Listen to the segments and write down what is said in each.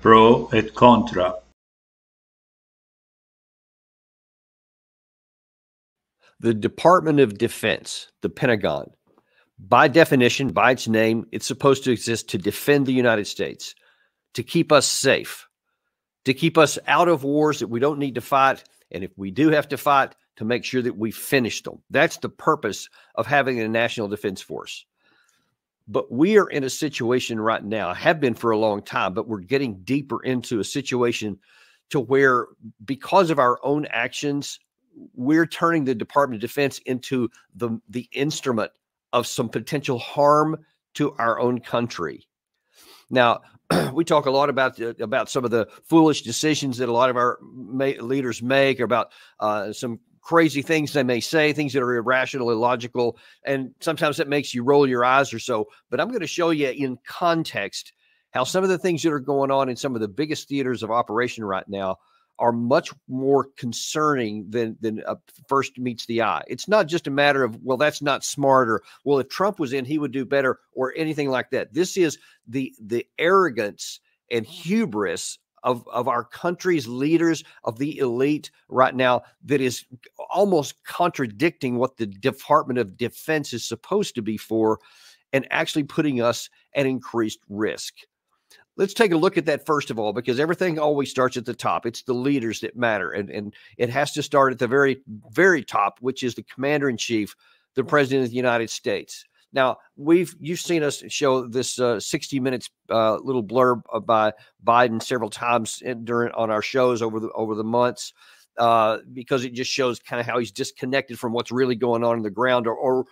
Pro et contra. The Department of Defense, the Pentagon, by definition, by its name, it's supposed to exist to defend the United States, to keep us safe, to keep us out of wars that we don't need to fight. And if we do have to fight, to make sure that we finish them. That's the purpose of having a national defense force. But we are in a situation right now, have been for a long time, but we're getting deeper into a situation to where, because of our own actions, we're turning the Department of Defense into the instrument of some potential harm to our own country. Now, we talk a lot about some of the foolish decisions that a lot of our leaders make, about some crazy things they may say, things that are irrational, illogical, and sometimes that makes you roll your eyes or so. But I'm going to show you in context how some of the things that are going on in some of the biggest theaters of operation right now are much more concerning than first meets the eye. It's not just a matter of, well, that's not smart, or, well, if Trump was in, he would do better, or anything like that. This is the arrogance and hubris of our country's leaders, of the elite right now, that is almost contradicting what the Department of Defense is supposed to be for, and actually putting us at increased risk. Let's take a look at that first of all, because everything always starts at the top. It's the leaders that matter. And it has to start at the very, very top, which is the commander-in-chief, the president of the United States. Now, you've seen us show this 60 Minutes little blurb by Biden several times on our shows over the months, because it just shows kind of how he's disconnected from what's really going on the ground, or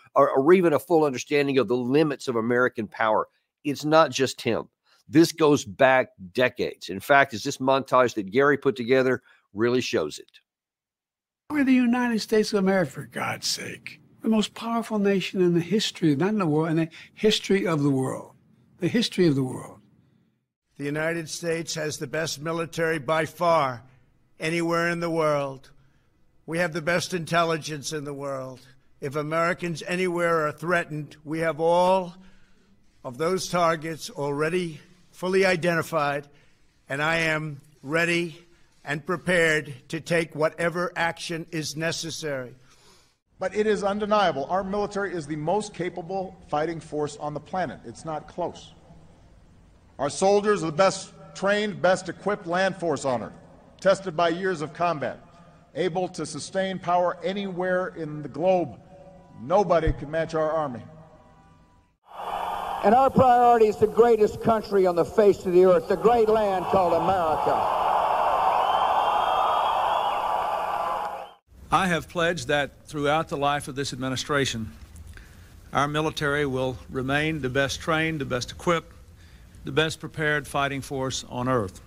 even a full understanding of the limits of American power. It's not just him. This goes back decades. In fact, as this montage that Gary put together really shows it. We're the United States of America, for God's sake. The most powerful nation in the history, not in the world, in the history of the world. The history of the world. The United States has the best military by far anywhere in the world. We have the best intelligence in the world. If Americans anywhere are threatened, we have all of those targets already fully identified, and I am ready and prepared to take whatever action is necessary. But it is undeniable, our military is the most capable fighting force on the planet. It's not close. Our soldiers are the best trained, best equipped land force on earth, tested by years of combat, able to sustain power anywhere in the globe. Nobody can match our Army. And our priority is the greatest country on the face of the earth, the great land called America. I have pledged that throughout the life of this administration, our military will remain the best trained, the best equipped, the best prepared fighting force on earth.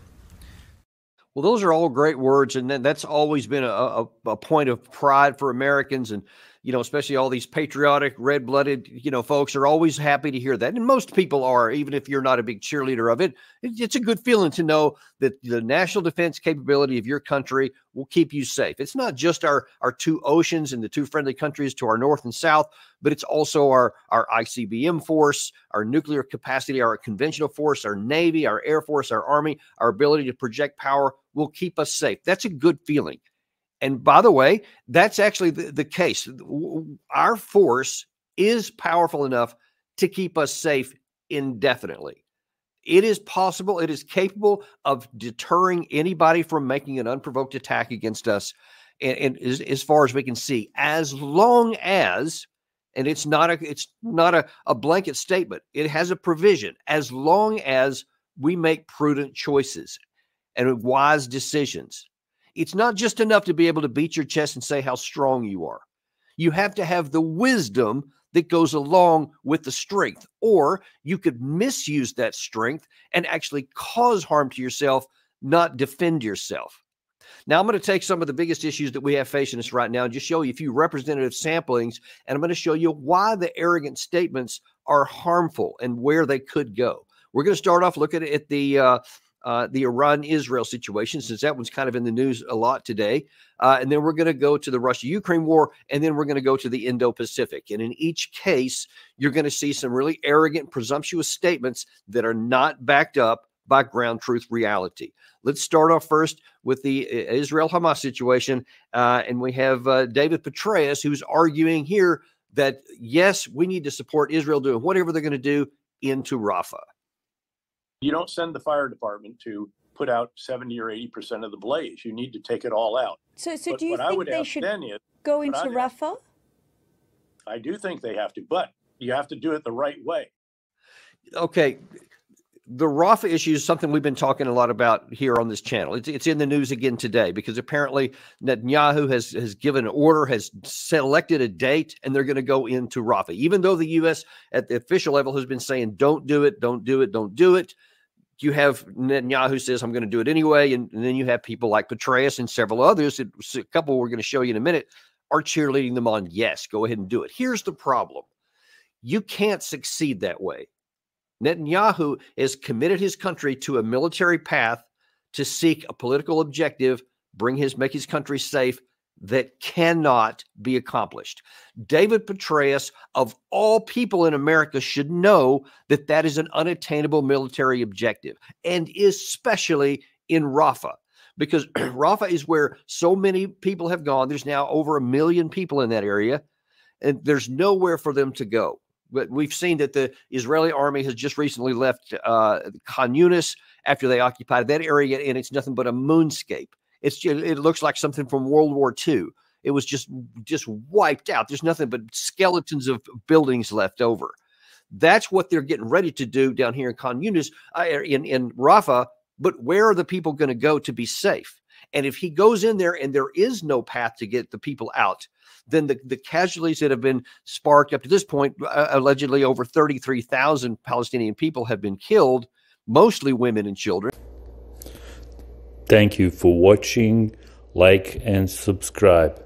Well, those are all great words, and that's always been a point of pride for Americans, and especially all these patriotic, red-blooded, folks are always happy to hear that, and most people are, even if you're not a big cheerleader of it. It's a good feeling to know that the national defense capability of your country will keep you safe. It's not just our two oceans and the two friendly countries to our north and south, but it's also our ICBM force, our nuclear capacity, our conventional force, our Navy, our Air Force, our Army, our ability to project power will keep us safe. That's a good feeling. And by the way, that's actually the case. Our force is powerful enough to keep us safe indefinitely. It is possible, it is capable of deterring anybody from making an unprovoked attack against us, and as far as we can see, as long as, and it's not a blanket statement, it has a provision, as long as we make prudent choices and wise decisions. It's not just enough to be able to beat your chest and say how strong you are. You have to have the wisdom that goes along with the strength, or you could misuse that strength and actually cause harm to yourself, not defend yourself. Now, I'm going to take some of the biggest issues that we have facing us right now and just show you a few representative samplings, and I'm going to show you why the arrogant statements are harmful and where they could go. We're going to start off looking at the Iran-Israel situation, since that one's kind of in the news a lot today. And then we're going to go to the Russia-Ukraine war, and then we're going to go to the Indo-Pacific. And in each case, you're going to see some really arrogant, presumptuous statements that are not backed up by ground truth reality. Let's start off first with the Israel-Hamas situation. And we have David Petraeus, who's arguing here that, yes, we need to support Israel doing whatever they're going to do into Rafah. You don't send the fire department to put out 70 or 80% of the blaze. You need to take it all out. So do you think they should go into Rafah? I do think they have to, but you have to do it the right way. Okay. The Rafah issue is something we've been talking a lot about here on this channel. It's in the news again today because apparently Netanyahu has given an order, has selected a date, and they're going to go into Rafah. Even though the U.S. at the official level has been saying, don't do it, don't do it, don't do it. You have Netanyahu who says, I'm going to do it anyway. And then you have people like Petraeus and several others, a couple we're going to show you in a minute, are cheerleading them on, yes, go ahead and do it. Here's the problem. You can't succeed that way. Netanyahu has committed his country to a military path to seek a political objective, make his country safe, that cannot be accomplished. David Petraeus, of all people in America, should know that that is an unattainable military objective, and especially in Rafah, because Rafah is where so many people have gone. There's now over 1 million people in that area, and there's nowhere for them to go. But we've seen that the Israeli army has just recently left Khan Yunis after they occupied that area, and it's nothing but a moonscape. It looks like something from World War II. It was just wiped out. There's nothing but skeletons of buildings left over. That's what they're getting ready to do down here in Khan Yunis, in Rafah. But where are the people going to go to be safe? And if he goes in there and there is no path to get the people out, then the casualties that have been sparked up to this point, allegedly over 33,000 Palestinian people have been killed, mostly women and children. Thank you for watching, like and subscribe.